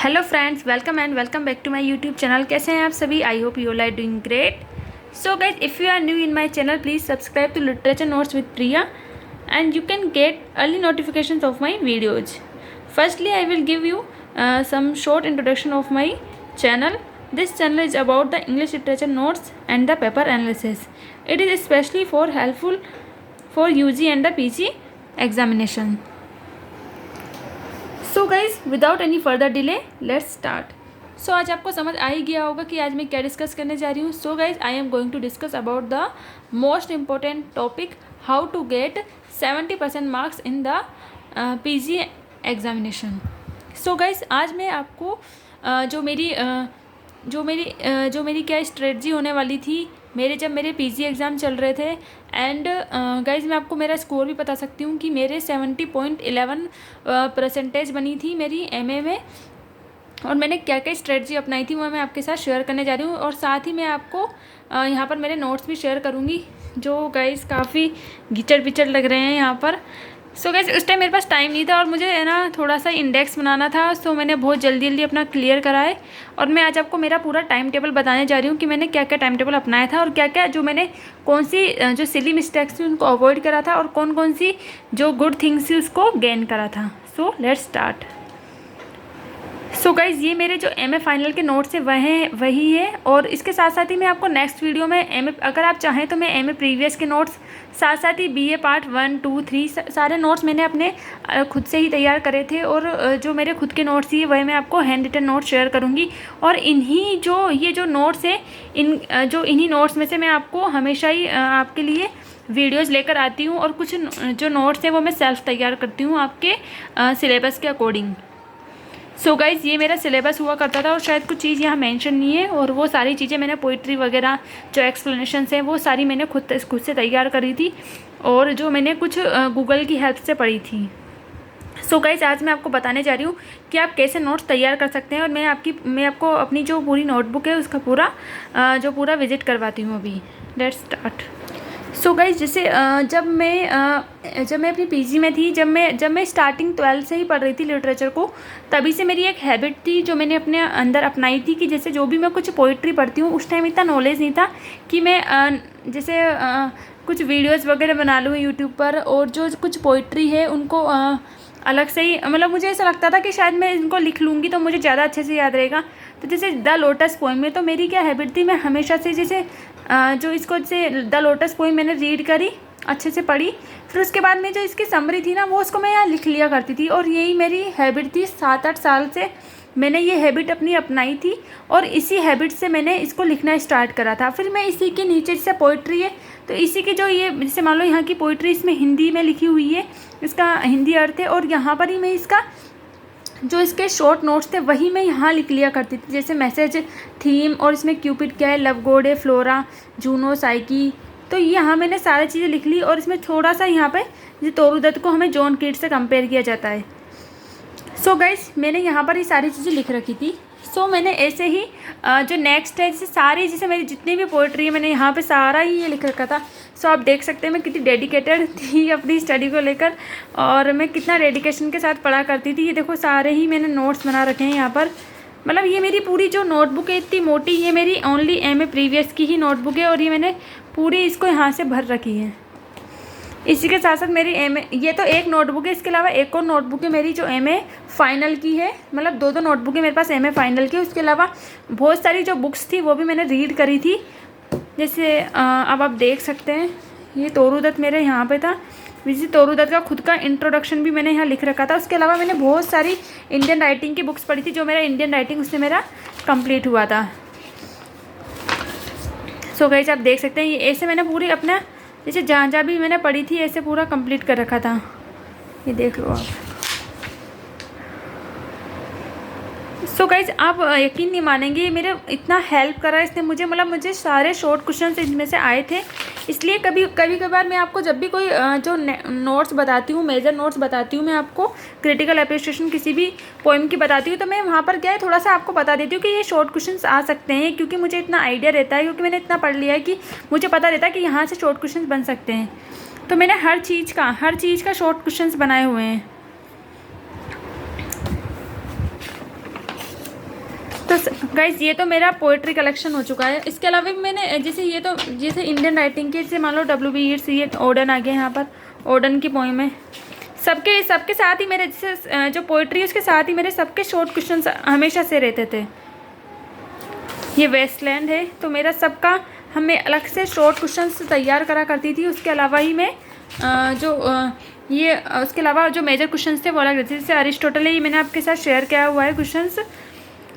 Hello friends, welcome back to my YouTube channel. कैसे हैं आप सभी? I hope you are doing great. So guys, if you are new in my channel, please subscribe to literature notes with Priya and you can get early notifications of my videos. Firstly, I will give you some short introduction of my channel. This channel is about the English literature notes and the paper analysis. It is especially for helpful for UG and the PG examination. So guys, without any further delay let's start. So आज आपको समझ आ ही गया होगा कि आज मैं क्या discuss करने जा रही हूँ। So guys, I am going to discuss about the most important topic, how to get 70% marks in the PG examination. So guys, आज मैं आपको जो मेरी क्या स्ट्रेटजी होने वाली थी जब मेरे PG एग्ज़ाम चल रहे थे। एंड गाइज, मैं आपको मेरा स्कोर भी बता सकती हूँ कि मेरे 70.11 परसेंटेज बनी थी मेरी MA में, और मैंने क्या क्या स्ट्रेटजी अपनाई थी वो मैं आपके साथ शेयर करने जा रही हूँ। और साथ ही मैं आपको यहाँ पर मेरे नोट्स भी शेयर करूँगी, जो गाइज काफ़ी घिचड़ पिचड़ लग रहे हैं यहाँ पर। सो गाइज, उस टाइम मेरे पास टाइम नहीं था और मुझे है ना थोड़ा सा इंडेक्स बनाना था, सो मैंने बहुत जल्दी अपना क्लियर करा है। और मैं आज आपको मेरा पूरा टाइम टेबल बताने जा रही हूँ कि मैंने क्या क्या टाइम टेबल अपनाया था और क्या क्या जो मैंने कौन सी जो सिली मिस्टेक्स थी उनको अवॉइड करा था और कौन कौन सी जो गुड थिंग्स थी उसको गेन करा था। So let's start. So guys, ये मेरे जो MA फाइनल के नोट्स है वही है। और इसके साथ साथ ही मैं आपको नेक्स्ट वीडियो में MA, अगर आप चाहें तो मैं MA प्रीवियस के नोट्स, साथ ही BA पार्ट 1, 2, 3 सारे नोट्स मैंने अपने खुद से ही तैयार करे थे। और जो मेरे खुद के नोट्स ही वही मैं आपको हैंड रिटन नोट्स शेयर करूँगी। और ये जो नोट्स है इन्हीं नोट्स में से मैं आपको हमेशा ही आपके लिए वीडियोज़ लेकर आती हूँ। और कुछ जो नोट्स हैं वो मैं सेल्फ तैयार करती हूँ आपके सिलेबस के अकॉर्डिंग। सो गाइज़, ये मेरा सिलेबस हुआ करता था और शायद कुछ चीज़ यहाँ मेंशन नहीं है। और वो सारी चीज़ें मैंने पोइट्री वगैरह जो एक्सप्लेनेशंस हैं वो सारी मैंने खुद से तैयार करी थी, और जो मैंने कुछ गूगल की हेल्प से पढ़ी थी। सो गाइज़, आज मैं आपको बताने जा रही हूँ कि आप कैसे नोट्स तैयार कर सकते हैं। और मैं आपको अपनी जो पूरी नोटबुक है उसका पूरा विजिट करवाती हूँ अभी। Let's start. सो गाइज, जैसे जब मैं अपनी PG में थी, जब मैं स्टार्टिंग 12 से ही पढ़ रही थी लिटरेचर को, तभी से मेरी एक हैबिट थी जो मैंने अपने अंदर अपनाई थी कि जैसे जो भी मैं कुछ पोइट्री पढ़ती हूँ, उस टाइम इतना नॉलेज नहीं था कि मैं कुछ वीडियोज़ वगैरह बना लूँ यूट्यूब पर, और जो कुछ पोइट्री है उनको अलग से ही, मतलब मुझे ऐसा लगता था कि शायद मैं इनको लिख लूँगी तो मुझे ज़्यादा अच्छे से याद रहेगा। तो जैसे द लोटस पोएम में तो मेरी क्या हैबिट थी, मैं हमेशा से जैसे द लोटस पोएम मैंने रीड करी, अच्छे से पढ़ी, फिर उसके बाद में जो इसकी समरी थी ना वो उसको मैं यहाँ लिख लिया करती थी। और यही मेरी हैबिट थी, 7-8 साल से मैंने ये हैबिट अपनी अपनाई थी, और इसी हैबिट से मैंने इसको लिखना स्टार्ट करा था। फिर मैं इसी के नीचे जैसे पोइट्री है तो इसी की जो ये जैसे मान लो यहाँ की पोइट्री इसमें हिंदी में लिखी हुई है, इसका हिंदी अर्थ है, और यहाँ पर ही मैं इसका जो इसके शॉर्ट नोट्स थे वही मैं यहाँ लिख लिया करती थी, जैसे मैसेज, थीम, और इसमें क्यूपिड क्या है, लव गॉड है, फ्लोरा, जूनो, साइकी। तो यहाँ मैंने सारी चीज़ें लिख ली। और इसमें थोड़ा सा यहाँ पे जैसे तोरू दत्त को हमें जॉन कीट से कंपेयर किया जाता है। सो गाइज, मैंने यहाँ पर ये सारी चीज़ें लिख रखी थी। सो मैंने ऐसे ही जो नेक्स्ट है जैसे मेरी जितनी भी पोइट्री है मैंने यहाँ पे सारा ही ये लिख रखा था। सो आप देख सकते हैं मैं कितनी डेडिकेटेड थी अपनी स्टडी को लेकर, और मैं कितना डेडिकेशन के साथ पढ़ा करती थी। ये देखो सारे ही मैंने नोट्स बना रखे हैं यहाँ पर। मतलब ये मेरी पूरी जो नोटबुक है इतनी मोटी, ये मेरी ओनली MA प्रीवियस की ही नोटबुक है, और ये मैंने पूरी इसको यहाँ से भर रखी है। इसी के साथ साथ मेरी MA, ये तो एक नोटबुक है, इसके अलावा एक और नोटबुक है मेरी जो MA फाइनल की है। मतलब दो नोटबुक है मेरे पास MA फाइनल की। उसके अलावा बहुत सारी जो बुक्स थी वो भी मैंने रीड करी थी। जैसे अब आप देख सकते हैं ये तोरू दत्त मेरे यहाँ पे था, जैसे तोरू दत्त का खुद का इंट्रोडक्शन भी मैंने यहाँ लिख रखा था। उसके अलावा मैंने बहुत सारी इंडियन राइटिंग की बुक्स पढ़ी थी, जो मेरा इंडियन राइटिंग उससे मेरा कंप्लीट हुआ था। सो गाइस, आप देख सकते हैं ये ऐसे मैंने पूरी अपना जैसे जहाँ भी मैंने पढ़ी थी ऐसे पूरा कंप्लीट कर रखा था। ये देख लो आप। सो गाइज, आप यकीन नहीं मानेंगे, मेरे इतना हेल्प करा इसने मुझे। मतलब मुझे सारे शॉर्ट क्वेश्चन इनमें से आए थे, इसलिए कभी कभार मैं आपको जब भी कोई जो नोट्स बताती हूँ, मेजर नोट्स बताती हूँ, मैं आपको क्रिटिकल अप्रिसिएशन किसी भी पोएम की बताती हूँ, तो मैं वहाँ पर क्या है थोड़ा सा आपको बता देती हूँ कि ये शॉर्ट क्वेश्चन आ सकते हैं, क्योंकि मुझे इतना आइडिया रहता है, क्योंकि मैंने इतना पढ़ लिया है कि मुझे पता रहता है कि यहाँ से शॉर्ट क्वेश्चन बन सकते हैं। तो मैंने हर चीज़ का शॉर्ट क्वेश्चन बनाए हुए हैं। तो गाइज ये तो मेरा पोइट्री कलेक्शन हो चुका है। इसके अलावा भी मैंने जैसे ये तो जैसे इंडियन राइटिंग के, जैसे मान लो WB ईट्स, ये ओडन आ गया यहाँ पर, ओडन की पोइम है। सबके साथ ही मेरे जैसे जो पोइट्री है उसके साथ ही मेरे सबके शॉर्ट क्वेश्चन हमेशा से रहते थे। ये वेस्टलैंड है तो मेरा सबका हमें अलग से शॉर्ट क्वेश्चन तैयार करा करती थी। उसके अलावा ही मैं उसके अलावा जो मेजर क्वेश्चंस थे वो अलग रहते थे। जैसे अरिस्टोटल है, ये मैंने आपके साथ शेयर किया हुआ है क्वेश्चंस।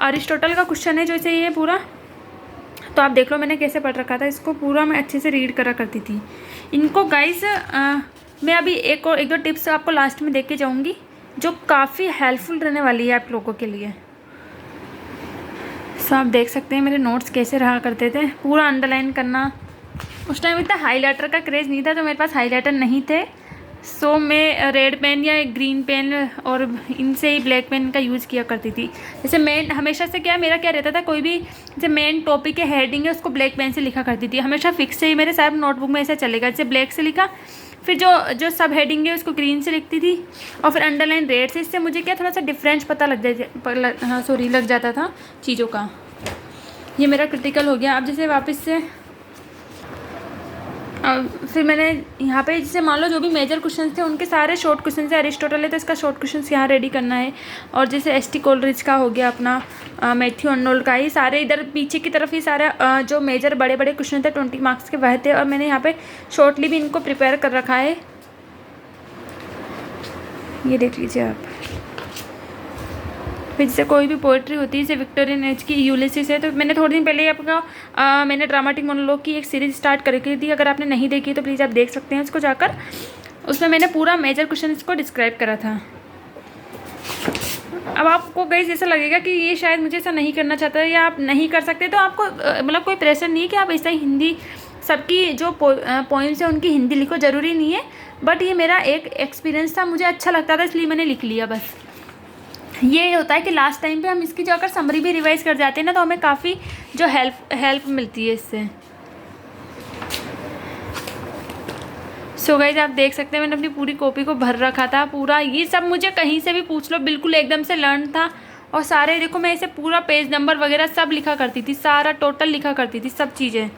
अरिस्टोटल का क्वेश्चन है जो इसे ये पूरा, तो आप देख लो मैंने कैसे पढ़ रखा था इसको, पूरा मैं अच्छे से रीड करा करती थी इनको। गाइस मैं अभी एक दो टिप्स आपको लास्ट में देख के जाऊँगी जो काफ़ी हेल्पफुल रहने वाली है आप लोगों के लिए। सो आप देख सकते हैं मेरे नोट्स कैसे रहा करते थे, पूरा अंडरलाइन करना। उस टाइम इतना हाईलाइटर का क्रेज़ नहीं था तो मेरे पास हाईलाइटर नहीं थे। सो मैं रेड पेन या ग्रीन पेन और इनसे ही ब्लैक पेन का यूज़ किया करती थी। जैसे मेन हमेशा से मेरा क्या रहता था, कोई भी जैसे मेन टॉपिक के हेडिंग है उसको ब्लैक पेन से लिखा करती थी हमेशा फिक्स से ही। मेरे साहब नोटबुक में ऐसा चलेगा, जैसे ब्लैक से लिखा, फिर जो सब हेडिंग है उसको ग्रीन से लिखती थी और फिर अंडरलाइन रेड से। इससे मुझे थोड़ा सा डिफरेंस पता लग जाता था चीज़ों का। ये मेरा क्रिटिकल हो गया। अब जैसे वापस से फिर मैंने यहाँ पे जैसे मान लो जो भी मेजर क्वेश्चन थे उनके सारे शॉर्ट क्वेश्चन से, अरिस्टोटल है तो इसका शॉर्ट क्वेश्चन यहाँ रेडी करना है। और जैसे एस टी कोलरिज का हो गया अपना, मैथ्यू अर्नोल्ड का, ही सारे इधर पीछे की तरफ ही सारा जो मेजर बड़े बड़े क्वेश्चन थे 20 मार्क्स के वह थे। और मैंने यहाँ पे शॉर्टली भी इनको प्रिपेयर कर रखा है, ये देख लीजिए आप। फिर जैसे कोई भी पोइट्री होती है, जैसे विक्टोरियन एज की यूलिसिस है, तो मैंने थोड़े दिन पहले ही आपका मैंने ड्रामेटिक मोनोलॉग की एक सीरीज़ स्टार्ट करके थी। अगर आपने नहीं देखी तो प्लीज़ आप देख सकते हैं उसको जाकर। उसमें मैंने पूरा मेजर क्वेश्चन को डिस्क्राइब करा था। अब आपको गाइस ऐसा लगेगा कि ये शायद मुझे ऐसा नहीं करना चाहता है या आप नहीं कर सकते, तो आपको मतलब कोई प्रेशर नहीं है कि आप ऐसा ही हिंदी सबकी जो पोइम्स है उनकी हिंदी लिखो, ज़रूरी नहीं है। बट ये मेरा एक एक्सपीरियंस था, मुझे अच्छा लगता था इसलिए मैंने लिख लिया बस। ये होता है कि लास्ट टाइम पे हम इसकी जो अगर समरी भी रिवाइज कर जाते हैं ना तो हमें काफ़ी जो हेल्प मिलती है इससे। सो गाइस आप देख सकते हैं मैंने अपनी पूरी कॉपी को भर रखा था पूरा। ये सब मुझे कहीं से भी पूछ लो बिल्कुल एकदम से लर्न था। और सारे देखो मैं इसे पूरा पेज नंबर वगैरह सब लिखा करती थी, सारा टोटल लिखा करती थी सब चीज़ें।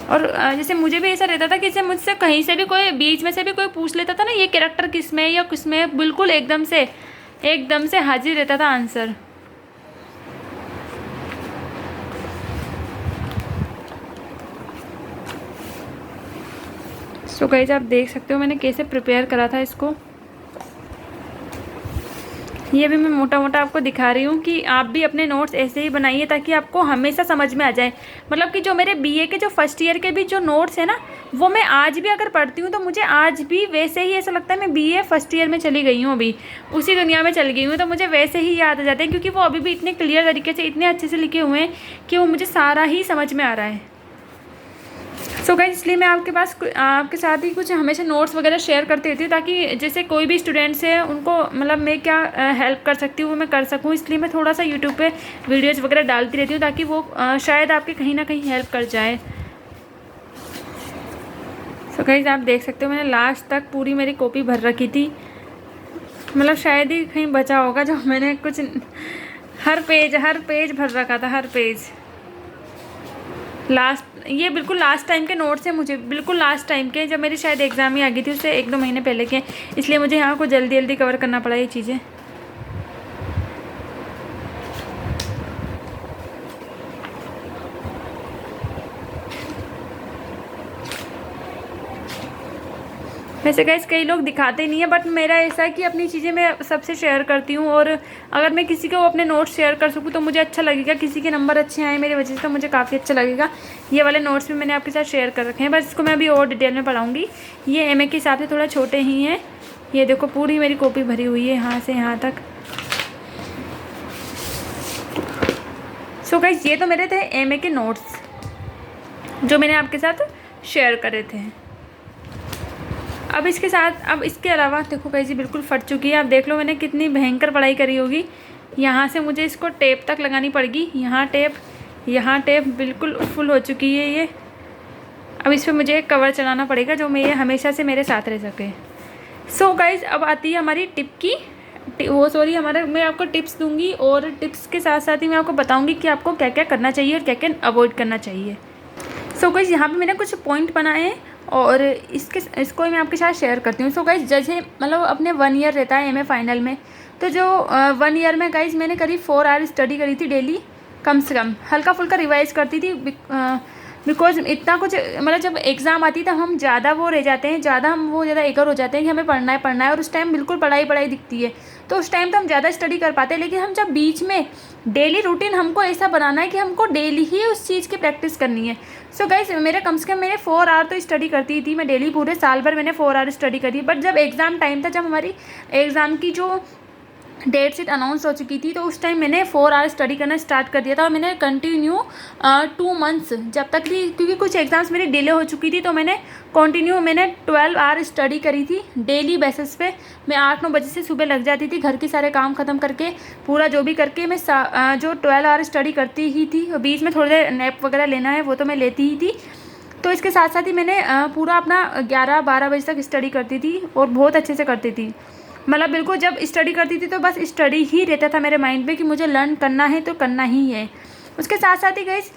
और जैसे मुझे भी ऐसा रहता था कि जैसे मुझसे कहीं से भी कोई बीच में से भी कोई पूछ लेता था ना ये कैरेक्टर किस में या किस में, बिल्कुल एकदम से हाजिर रहता था आंसर। सो गाइस आप देख सकते हो मैंने कैसे प्रिपेयर करा था इसको। ये भी मैं मोटा मोटा आपको दिखा रही हूँ कि आप भी अपने नोट्स ऐसे ही बनाइए ताकि आपको हमेशा समझ में आ जाए। मतलब कि जो मेरे BA के जो फर्स्ट ईयर के भी जो नोट्स है ना, वो मैं आज भी अगर पढ़ती हूँ तो मुझे आज भी वैसे ही ऐसा लगता है मैं BA फर्स्ट ईयर में चली गई हूँ, अभी उसी दुनिया में चली गई हूँ। तो मुझे वैसे ही याद आ जाते हैं क्योंकि वो अभी भी इतने क्लियर तरीके से इतने अच्छे से लिखे हुए हैं कि वो मुझे सारा ही समझ में आ रहा है। सो गाइस इसलिए मैं आपके साथ ही कुछ हमेशा नोट्स वगैरह शेयर करती रहती हूँ ताकि जैसे कोई भी स्टूडेंट्स है उनको मतलब मैं क्या हेल्प कर सकती हूँ वो मैं कर सकूँ। इसलिए मैं थोड़ा सा यूट्यूब पे वीडियोज़ वगैरह डालती रहती हूँ ताकि वो शायद आपके कहीं ना कहीं हेल्प कर जाए। सो गाइस आप देख सकते हो मैंने लास्ट तक पूरी मेरी कॉपी भर रखी थी। मतलब शायद ही कहीं बचा होगा जो मैंने कुछ, हर पेज भर रखा था, हर पेज। ये बिल्कुल लास्ट टाइम के नोट्स हैं, मुझे बिल्कुल लास्ट टाइम के, जब मेरी शायद एग्ज़ाम ही आ गई थी उससे 1-2 महीने पहले के, इसलिए मुझे यहाँ को जल्दी कवर करना पड़ा ये चीज़ें। वैसे गाइस कई लोग दिखाते नहीं है बट मेरा ऐसा है कि अपनी चीज़ें मैं सबसे शेयर करती हूँ और अगर मैं किसी को अपने नोट्स शेयर कर सकूँ तो मुझे अच्छा लगेगा। किसी के नंबर अच्छे आए मेरी वजह से तो मुझे काफ़ी अच्छा लगेगा। ये वाले नोट्स भी मैंने आपके साथ शेयर कर रखे हैं, बस इसको मैं अभी और डिटेल में पढ़ाऊँगी। ये MA के हिसाब से थोड़ा छोटे ही हैं। ये देखो पूरी मेरी कॉपी भरी हुई है यहाँ से यहाँ तक। सो गाइस ये तो मेरे थे MA के नोट्स जो मैंने आपके साथ शेयर करे थे। अब इसके अलावा देखो गाइस बिल्कुल फट चुकी है। आप देख लो मैंने कितनी भयंकर पढ़ाई करी होगी। यहाँ से मुझे इसको टेप तक लगानी पड़ेगी, यहाँ टेप बिल्कुल फुल हो चुकी है ये। अब इस पर मुझे एक कवर चलाना पड़ेगा जो मैं ये हमेशा से मेरे साथ रह सके। सो गाइज अब आती है हमारी टिप की मैं आपको टिप्स दूंगी और टिप्स के साथ साथ ही मैं आपको बताऊंगी कि आपको क्या क्या करना चाहिए और क्या क्या अवॉइड करना चाहिए। सो गाइज यहाँ पे मैंने कुछ पॉइंट बनाए हैं और इसको मैं आपके साथ शेयर करती हूँ। सो गाइज जैसे मतलब अपने 1 ईयर रहता है एमए फाइनल में, तो जो 1 ईयर में गाइज मैंने करीब 4 आवर स्टडी करी थी डेली, कम से कम हल्का फुल्का रिवाइज करती थी। बिकॉज इतना कुछ मतलब जब एग्ज़ाम आती तब हम ज़्यादा वो रह जाते हैं, ज़्यादा एगर हो जाते हैं कि हमें पढ़ना है और उस टाइम बिल्कुल पढ़ाई दिखती है, तो उस टाइम तो हम ज़्यादा स्टडी कर पाते हैं। लेकिन हम जब बीच में डेली रूटीन हमको ऐसा बनाना है कि हमको डेली ही उस चीज़ की प्रैक्टिस करनी है। सो गाइस मेरे कम से कम मैंने 4 आवर तो स्टडी करती थी मैं डेली, पूरे साल भर मैंने 4 आवर स्टडी करी। बट जब एग्ज़ाम टाइम था, जब हमारी एग्ज़ाम की जो डेट शीट अनाउंस हो चुकी थी, तो उस टाइम मैंने 4 आवर स्टडी करना स्टार्ट कर दिया था और मैंने कंटिन्यू 2 मंथ्स जब तक थी, क्योंकि कुछ एग्ज़ाम्स मेरी डिले हो चुकी थी, तो मैंने 12 आवर स्टडी करी थी डेली बेसिस पे। मैं 8-9 बजे से सुबह लग जाती थी, घर के सारे काम ख़त्म करके पूरा जो भी करके मैं जो 12 आवर स्टडी करती ही थी। बीच में थोड़ी देर नैप वगैरह लेना है वो तो मैं लेती ही थी। तो इसके साथ साथ ही मैंने पूरा अपना 11-12 बजे तक स्टडी करती थी और बहुत अच्छे से करती थी। मतलब बिल्कुल जब स्टडी करती थी तो बस स्टडी ही रहता था मेरे माइंड में कि मुझे लर्न करना है तो करना ही है। उसके साथ साथ ही गाइस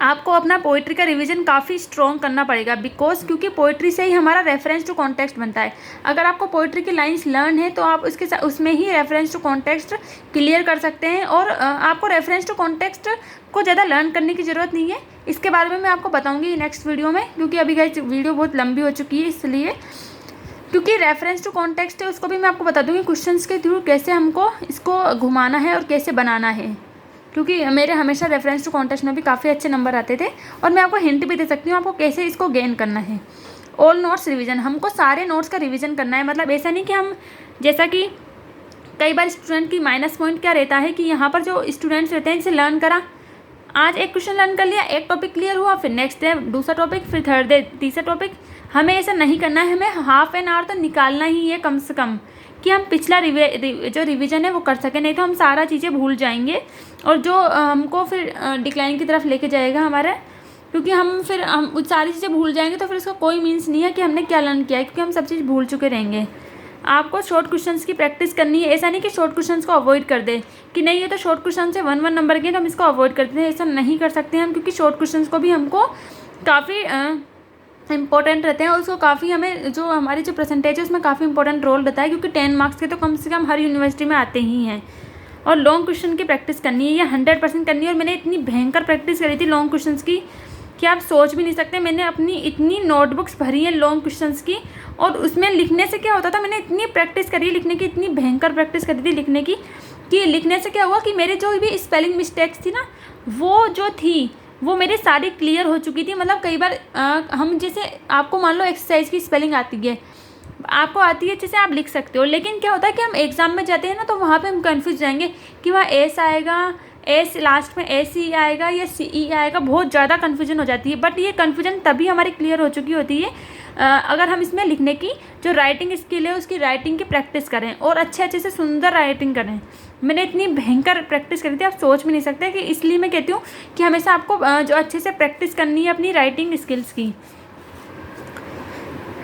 आपको अपना पोइट्री का रिवीजन काफ़ी स्ट्रॉन्ग करना पड़ेगा, क्योंकि पोइट्री से ही हमारा रेफरेंस टू कॉन्टेक्स्ट बनता है। अगर आपको पोइट्री की लाइंस लर्न है तो आप उसके साथ उसमें ही रेफरेंस टू कॉन्टेक्स्ट क्लियर कर सकते हैं और आपको रेफरेंस टू कॉन्टेक्स्ट को ज़्यादा लर्न करने की ज़रूरत नहीं है। इसके बारे में मैं आपको बताऊँगी नेक्स्ट वीडियो में, क्योंकि अभी गाइस वीडियो बहुत लंबी हो चुकी है, इसलिए क्योंकि रेफरेंस टू कॉन्टेक्स्ट है उसको भी मैं आपको बता दूँगी क्वेश्चंस के थ्रू कैसे हमको इसको घुमाना है और कैसे बनाना है, क्योंकि मेरे हमेशा रेफरेंस टू कॉन्टेक्स्ट में भी काफ़ी अच्छे नंबर आते थे। और मैं आपको हिंट भी दे सकती हूँ आपको कैसे इसको गेन करना है। ऑल नोट्स रिवीजन, हमको सारे नोट्स का रिवीजन करना है। मतलब ऐसा नहीं कि हम, जैसा कि कई बार स्टूडेंट की माइनस पॉइंट क्या रहता है कि यहाँ पर जो स्टूडेंट्स रहते हैं इनसे लर्न करा, आज एक क्वेश्चन लर्न कर लिया, एक टॉपिक क्लियर हुआ, फिर नेक्स्ट डे दूसरा टॉपिक, फिर थर्ड डे तीसरा टॉपिक। हमें ऐसा नहीं करना है, हमें ½ एन आवर तो निकालना ही है कम से कम, कि हम पिछला जो रिवीजन है वो कर सकें। नहीं तो हम सारा चीज़ें भूल जाएंगे और जो हमको फिर डिक्लाइन की तरफ लेके जाएगा हमारा, क्योंकि हम सारी चीज़ें भूल जाएंगे तो फिर उसका कोई मीन्स नहीं है कि हमने क्या लर्न किया है, क्योंकि हम सब चीज़ भूल चुके रहेंगे। आपको शॉर्ट क्वेश्चंस की प्रैक्टिस करनी है। ऐसा नहीं कि शॉर्ट क्वेश्चंस को अवॉइड कर दे कि नहीं ये तो शॉर्ट क्वेश्चन से 1 नंबर के तो हम इसको अवॉइड करते हैं, ऐसा नहीं कर सकते हम, क्योंकि शॉर्ट क्वेश्चंस को भी हमको काफ़ी इंपॉर्टेंट रहते हैं और उसको काफ़ी हमें जो हमारी जो परसेंटेज है उसमें काफ़ी इंपॉर्टेंट रोल रहता है, क्योंकि 10 मार्क्स के तो कम से कम हर यूनिवर्सिटी में आते ही हैं। और लॉन्ग क्वेश्चन की प्रैक्टिस करनी है, ये 100% करनी है। और मैंने इतनी भयंकर प्रैक्टिस करी थी लॉन्ग क्वेश्चंस की कि आप सोच भी नहीं सकते। मैंने अपनी इतनी नोटबुक्स भरी हैं लॉन्ग क्वेश्चंस की, और उसमें लिखने से क्या होता था, मैंने इतनी प्रैक्टिस करी लिखने की, इतनी भयंकर प्रैक्टिस करी थी लिखने की, कि लिखने से क्या हुआ कि मेरे जो भी स्पेलिंग मिस्टेक्स थी ना, वो जो थी वो मेरी सारी क्लियर हो चुकी थी। मतलब कई बार हम जैसे आपको मान लो एक्सरसाइज की स्पेलिंग आती है, आपको आती है, जैसे आप लिख सकते हो, लेकिन क्या होता है कि हम एग्ज़ाम में जाते हैं ना तो वहाँ पे हम कंफ्यूज जाएंगे कि वहाँ एस आएगा, एस लास्ट में एस ई आएगा या सी ई आएगा, बहुत ज़्यादा कन्फ्यूजन हो जाती है। बट ये कन्फ्यूजन तभी हमारी क्लियर हो चुकी होती है अगर हम इसमें लिखने की जो राइटिंग स्किल है उसकी राइटिंग की प्रैक्टिस करें और अच्छे से सुंदर राइटिंग करें। मैंने इतनी भयंकर प्रैक्टिस करी थी, आप सोच भी नहीं सकते, कि इसलिए मैं कहती हूँ कि हमेशा आपको जो अच्छे से प्रैक्टिस करनी है अपनी राइटिंग स्किल्स की।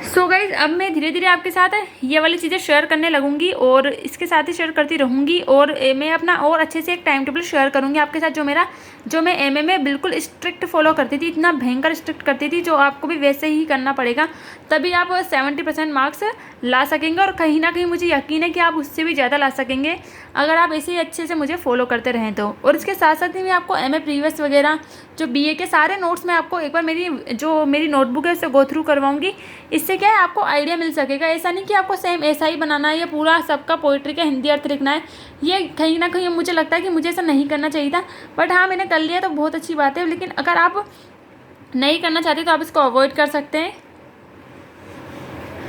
सो गाइज अब मैं धीरे धीरे आपके साथ ये वाली चीज़ें शेयर करने लगूंगी और इसके साथ ही शेयर करती रहूँगी। और मैं अपना और अच्छे से एक टाइम टेबल शेयर करूँगी आपके साथ, जो मैं एमए में बिल्कुल स्ट्रिक्ट फॉलो करती थी, इतना भयंकर स्ट्रिक्ट करती थी, जो आपको भी वैसे ही करना पड़ेगा, तभी आप 70% मार्क्स ला सकेंगे। और कहीं ना कहीं मुझे यकीन है कि आप उससे भी ज़्यादा ला सकेंगे अगर आप ऐसे ही अच्छे से मुझे फॉलो करते रहें तो। और इसके साथ साथ ही मैं आपको एमए प्रीवियस वगैरह जो बीए के सारे नोट्स मैं आपको एक बार मेरी नोटबुक है उससे गो थ्रू करवाऊँगी। इससे क्या है आपको आइडिया मिल सकेगा। ऐसा नहीं कि आपको सेम ऐसा ही बनाना है या पूरा सबका पोइट्री का हिंदी अर्थ लिखना है, ये कहीं ना कहीं मुझे लगता है कि मुझे ऐसा नहीं करना चाहिए था। बट हाँ मैंने कर लिया तो बहुत अच्छी बात है, लेकिन अगर आप नहीं करना चाहते तो आप इसको अवॉइड कर सकते हैं।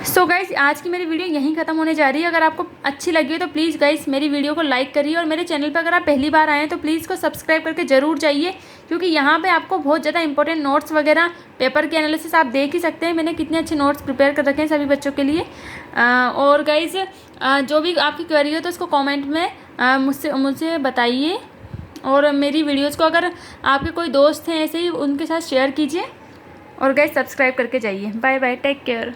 सो गाइज़ आज की मेरी वीडियो यहीं ख़त्म होने जा रही है। अगर आपको अच्छी लगी हो तो प्लीज़ गाइज़ मेरी वीडियो को लाइक करिए और मेरे चैनल पर अगर आप पहली बार आए हैं तो प्लीज़ इसको सब्सक्राइब करके ज़रूर जाइए, क्योंकि यहाँ पे आपको बहुत ज़्यादा इंपॉर्टेंट नोट्स वगैरह पेपर के एनालिसिस आप देख ही सकते हैं। मैंने कितने अच्छे नोट्स प्रिपेयर कर रखे हैं सभी बच्चों के लिए। और गाइज़ जो भी आपकी क्वेरी हो तो उसको कॉमेंट में मुझसे बताइए। और मेरी वीडियोज़ को अगर आपके कोई दोस्त हैं ऐसे ही उनके साथ शेयर कीजिए। और गाइज़ सब्सक्राइब करके जाइए। Bye bye, take care.